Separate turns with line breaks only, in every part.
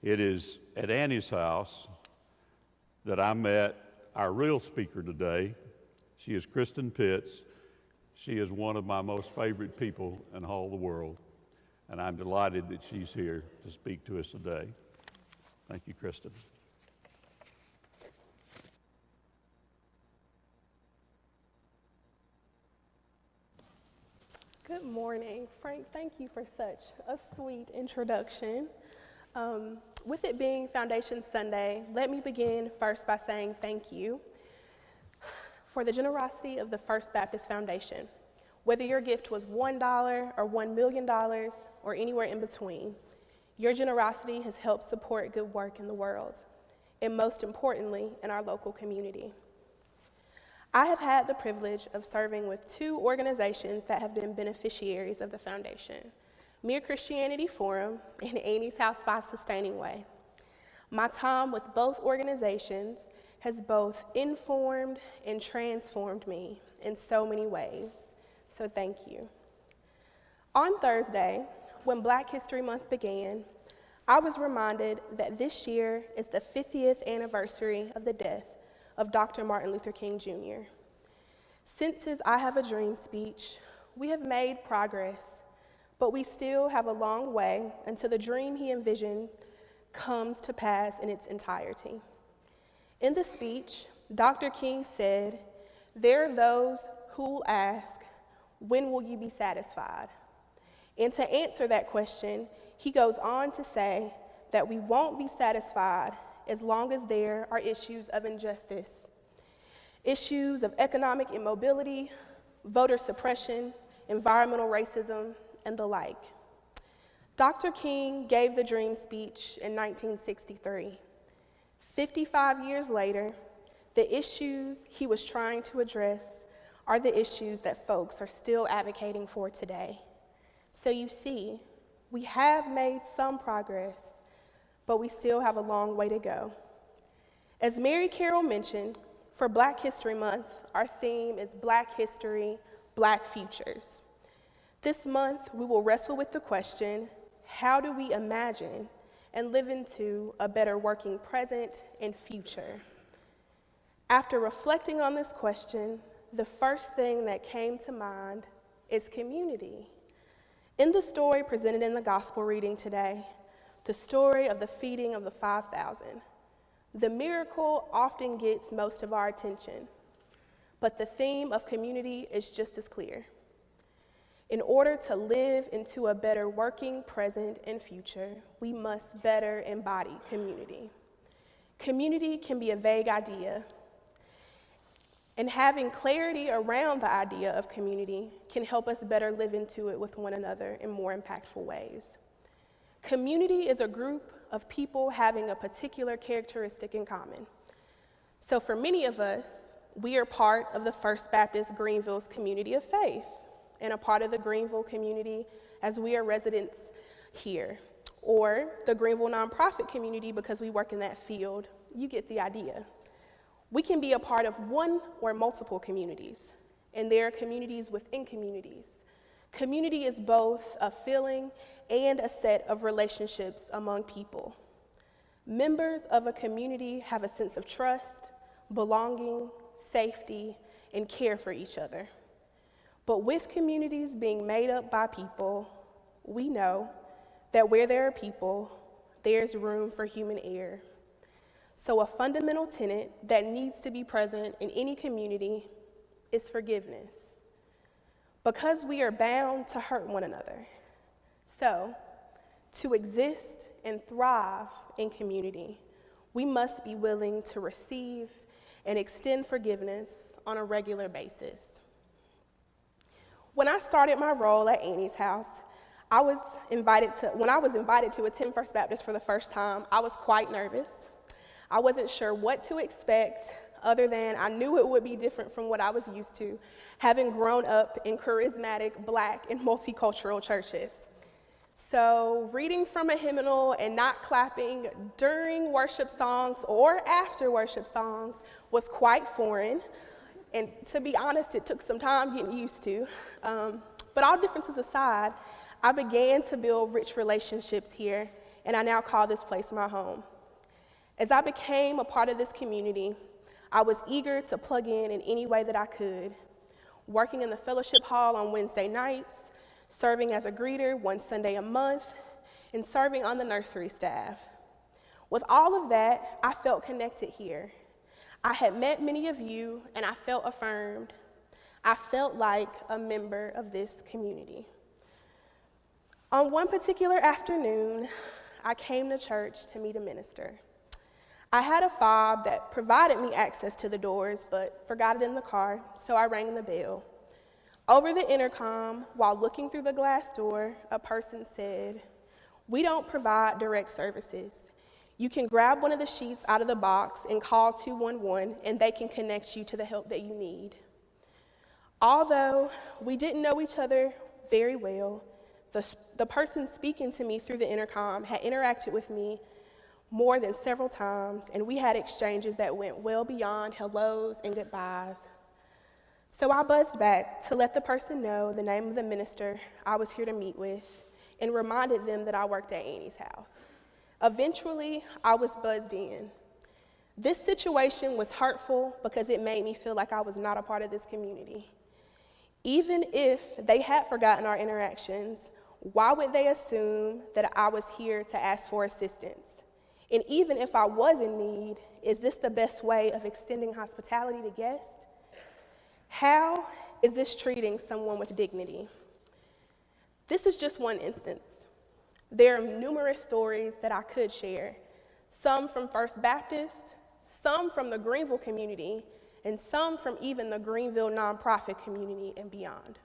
It is at Annie's house that I met our real speaker today. She is Kristan Pitts. She is one of my most favorite people in all the world, and I'm delighted that she's here to speak to us today. Thank you, Kristan.
Good morning. Frank, thank you for such a sweet introduction. With it being Foundation Sunday, let me begin first by saying thank you for the generosity of the First Baptist Foundation. Whether your gift was $1 or $1 million or anywhere in between, your generosity has helped support good work in the world, and most importantly, in our local community. I have had the privilege of serving with two organizations that have been beneficiaries of the foundation, Mere Christianity Forum and Annie's House by Sustaining Way. My time with both organizations has both informed and transformed me in so many ways, so thank you. On Thursday, when Black History Month began, I was reminded that this year is the 50th anniversary of the death of Dr. Martin Luther King Jr. Since his I Have a Dream speech, we have made progress, but we still have a long way until the dream he envisioned comes to pass in its entirety. In the speech, Dr. King said, "There are those who will ask, when will you be satisfied?" And to answer that question, he goes on to say that we won't be satisfied as long as there are issues of injustice, issues of economic immobility, voter suppression, environmental racism, and the like. Dr. King gave the Dream speech in 1963. 55 years later, the issues he was trying to address are the issues that folks are still advocating for today. So you see, we have made some progress, but we still have a long way to go. As Mary Carroll mentioned, for Black History Month, our theme is Black History, Black Futures. This month, we will wrestle with the question, how do we imagine and live into a better working present and future? After reflecting on this question, the first thing that came to mind is community. In the story presented in the gospel reading today, the story of the feeding of the 5,000, the miracle often gets most of our attention, but the theme of community is just as clear. In order to live into a better working present and future, we must better embody community. Community can be a vague idea, and having clarity around the idea of community can help us better live into it with one another in more impactful ways. Community is a group of people having a particular characteristic in common. So for many of us, we are part of the First Baptist Greenville's community of faith and a part of the Greenville community as we are residents here, or the Greenville nonprofit community because we work in that field. You get the idea. We can be a part of one or multiple communities, and there are communities within communities. Community is both a feeling and a set of relationships among people. Members of a community have a sense of trust, belonging, safety, and care for each other. But with communities being made up by people, we know that where there are people, there's room for human error. So a fundamental tenet that needs to be present in any community is forgiveness, because we are bound to hurt one another. So to exist and thrive in community, we must be willing to receive and extend forgiveness on a regular basis. When I started my role at Annie's House, when I was invited to attend First Baptist for the first time, I was quite nervous. I wasn't sure what to expect, other than I knew it would be different from what I was used to, having grown up in charismatic Black and multicultural churches. So reading from a hymnal and not clapping during worship songs or after worship songs was quite foreign. And to be honest, it took some time getting used to. But all differences aside, I began to build rich relationships here, and I now call this place my home. As I became a part of this community, I was eager to plug in any way that I could, working in the fellowship hall on Wednesday nights, serving as a greeter one Sunday a month, and serving on the nursery staff. With all of that, I felt connected here. I had met many of you, and I felt affirmed. I felt like a member of this community. On one particular afternoon, I came to church to meet a minister. I had a fob that provided me access to the doors, but forgot it in the car, so I rang the bell. Over the intercom, while looking through the glass door, a person said, "We don't provide direct services. You can grab one of the sheets out of the box and call 211, and they can connect you to the help that you need." Although we didn't know each other very well, the person speaking to me through the intercom had interacted with me more than several times, and we had exchanges that went well beyond hellos and goodbyes. So I buzzed back to let the person know the name of the minister I was here to meet with and reminded them that I worked at Annie's house. Eventually, I was buzzed in. This situation was hurtful because it made me feel like I was not a part of this community. Even if they had forgotten our interactions, why would they assume that I was here to ask for assistance? And even if I was in need, is this the best way of extending hospitality to guests? How is this treating someone with dignity? This is just one instance. There are numerous stories that I could share, some from First Baptist, some from the Greenville community, and some from even the Greenville nonprofit community and beyond.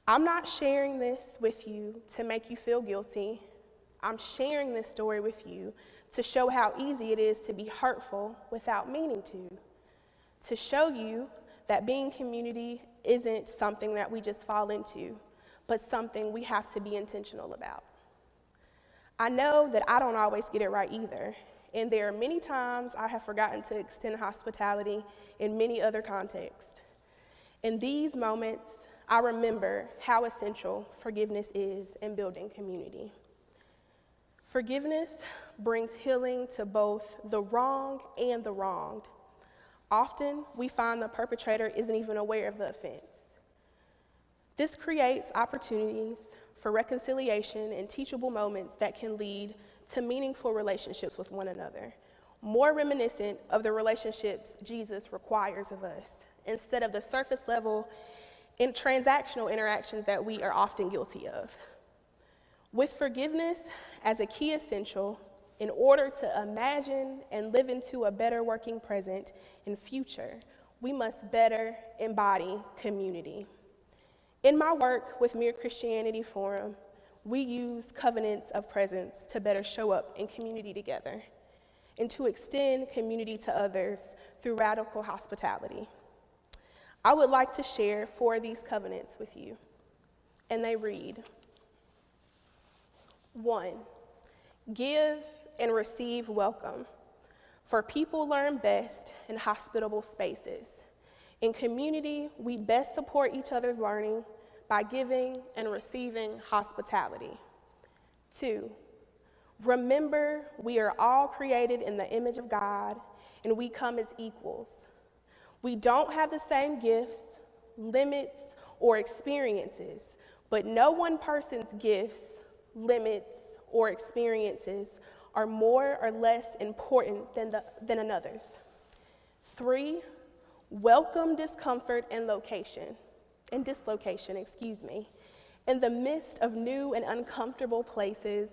I'm not sharing this with you to make you feel guilty. I'm sharing this story with you to show how easy it is to be hurtful without meaning to show you that being community isn't something that we just fall into, but something we have to be intentional about. I know that I don't always get it right either, and there are many times I have forgotten to extend hospitality in many other contexts. In these moments, I remember how essential forgiveness is in building community. Forgiveness brings healing to both the wrong and the wronged. Often, we find the perpetrator isn't even aware of the offense. This creates opportunities for reconciliation and teachable moments that can lead to meaningful relationships with one another, more reminiscent of the relationships Jesus requires of us, instead of the surface level and transactional interactions that we are often guilty of. With forgiveness as a key essential, in order to imagine and live into a better working present and future, we must better embody community. In my work with Mere Christianity Forum, we use covenants of presence to better show up in community together and to extend community to others through radical hospitality. I would like to share 4 of these covenants with you, and they read: 1, give and receive welcome, for people learn best in hospitable spaces. In community, we best support each other's learning by giving and receiving hospitality. 2, remember we are all created in the image of God, and we come as equals. We don't have the same gifts, limits, or experiences, but no one person's gifts, limits, or experiences are more or less important than another's. 3, welcome discomfort and dislocation, in the midst of new and uncomfortable places,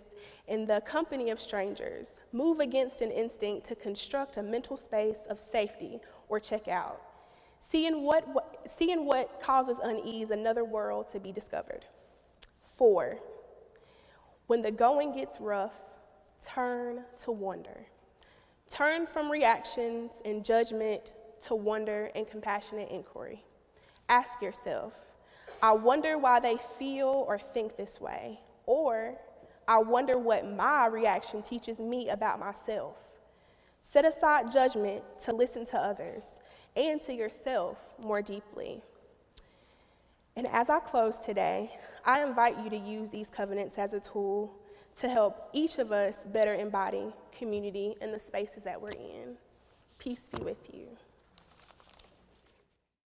in the company of strangers. Move against an instinct to construct a mental space of safety or check out. See in what causes unease another world to be discovered. 4, when the going gets rough, turn to wonder. Turn from reactions and judgment to wonder and compassionate inquiry. Ask yourself, I wonder why they feel or think this way, or I wonder what my reaction teaches me about myself. Set aside judgment to listen to others and to yourself more deeply. And as I close today, I invite you to use these covenants as a tool to help each of us better embody community in the spaces that we're in. Peace be with you.